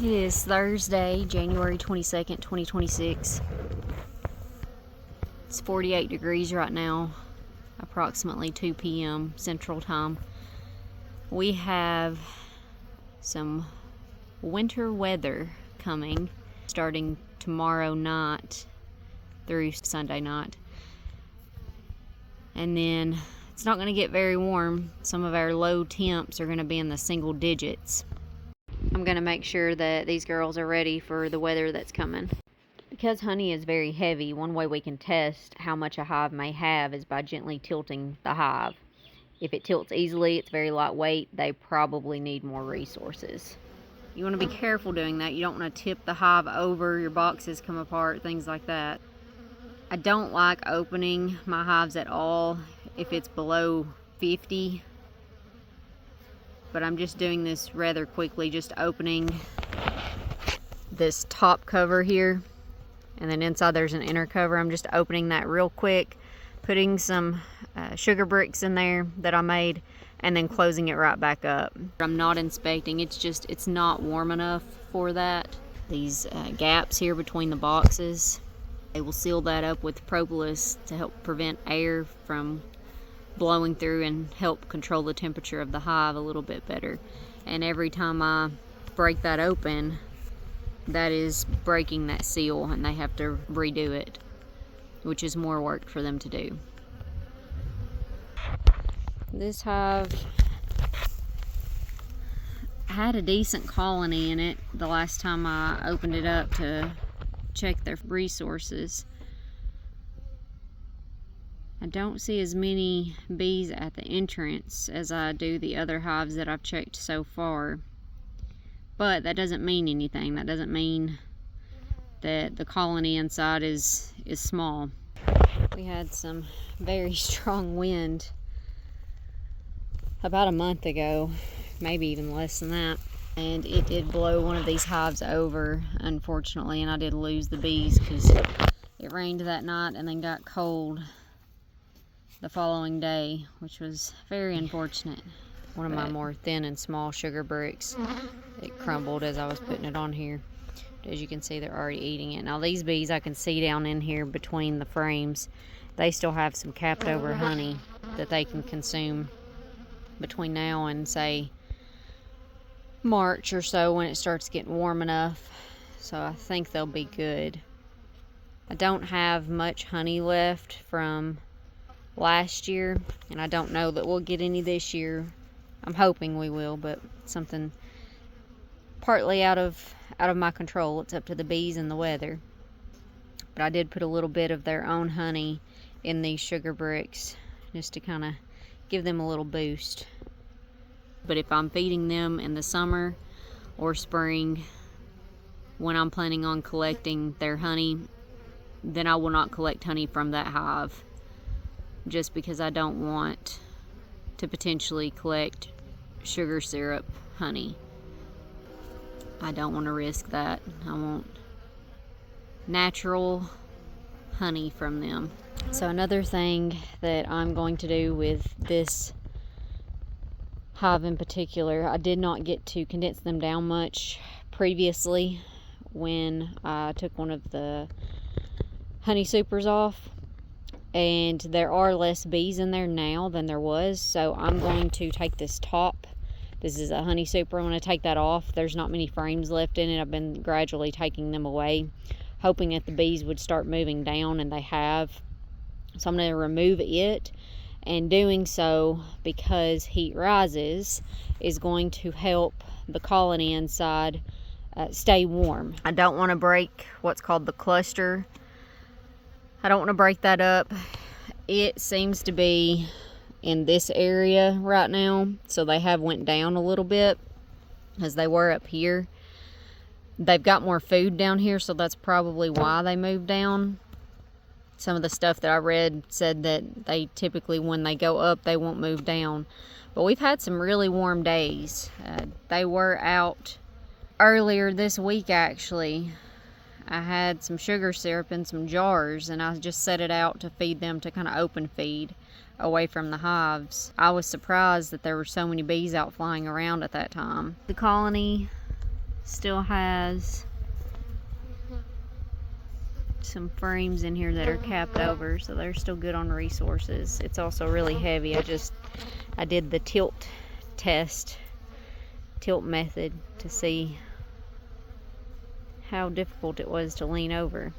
It is Thursday, January 22nd, 2026. It's 48 degrees right now, approximately 2 p.m. Central Time. We have some winter weather coming starting tomorrow night through Sunday night. And then it's not going to get very warm. Some of our low temps are going to be in the single digits. I'm going to make sure that these girls are ready for the weather that's coming. Because honey is very heavy, one way we can test how much a hive may have is by gently tilting the hive. If it tilts easily, it's very lightweight, they probably need more resources. You want to be careful doing that. You don't want to tip the hive over, your boxes come apart, things like that. I don't like opening my hives at all if it's below 50. But I'm just doing this rather quickly, just opening this top cover here, and then inside there's an inner cover. I'm just opening that real quick, putting some sugar bricks in there that I made, and then closing it right back up. I'm not inspecting, it's not warm enough for that. These gaps here between the boxes, they will seal that up with propolis to help prevent air from blowing through and help control the temperature of the hive a little bit better. And every time I break that open, that is breaking that seal, and they have to redo it, which is more work for them to do. This hive had a decent colony in it the last time I opened it up to check their resources. I don't see as many bees at the entrance as I do the other hives that I've checked so far. But that doesn't mean anything. That doesn't mean that the colony inside is small. We had some very strong wind about a month ago, maybe even less than that. And it did blow one of these hives over, unfortunately, and I did lose the bees because it rained that night and then got cold the following day, which was very unfortunate. One of my more thin and small sugar bricks, it crumbled as I was putting it on here. But as you can see, they're already eating it. Now these bees I can see down in here between the frames, they still have some capped over honey that they can consume between now and say March or so, when it starts getting warm enough. So I think they'll be good. I don't have much honey left from last year, and I don't know that we'll get any this year. I'm hoping we will, but something partly out of my control. It's up to the bees and the weather. But I did put a little bit of their own honey in these sugar bricks just to kind of give them a little boost. But if I'm feeding them in the summer or spring, when I'm planning on collecting their honey, then I will not collect honey from that hive, just because I don't want to potentially collect sugar syrup honey. I don't want to risk that. I want natural honey from them. So another thing that I'm going to do with this hive in particular, I did not get to condense them down much previously when I took one of the honey supers off. And there are less bees in there now than there was, so I'm going to take this top. This is a honey super. I'm going to take that off. There's not many frames left in it. I've been gradually taking them away, hoping that the bees would start moving down, and they have. So I'm going to remove it, and doing so, because heat rises, is going to help the colony inside stay warm. I don't want to break what's called the cluster. I don't want to break that up. It seems to be in this area right now, so they have went down a little bit as they were up here. They've got more food down here, so that's probably why they moved down. Some of the stuff that I read said that they typically, when they go up, they won't move down. But we've had some really warm days. They were out earlier this week, actually. I had some sugar syrup in some jars, and I just set it out to feed them, to kind of open feed away from the hives. I was surprised that there were so many bees out flying around at that time. The colony Still has some frames in here that are capped over, so they're still good on resources. It's also really heavy. I did the tilt method to see how difficult it was to lean over.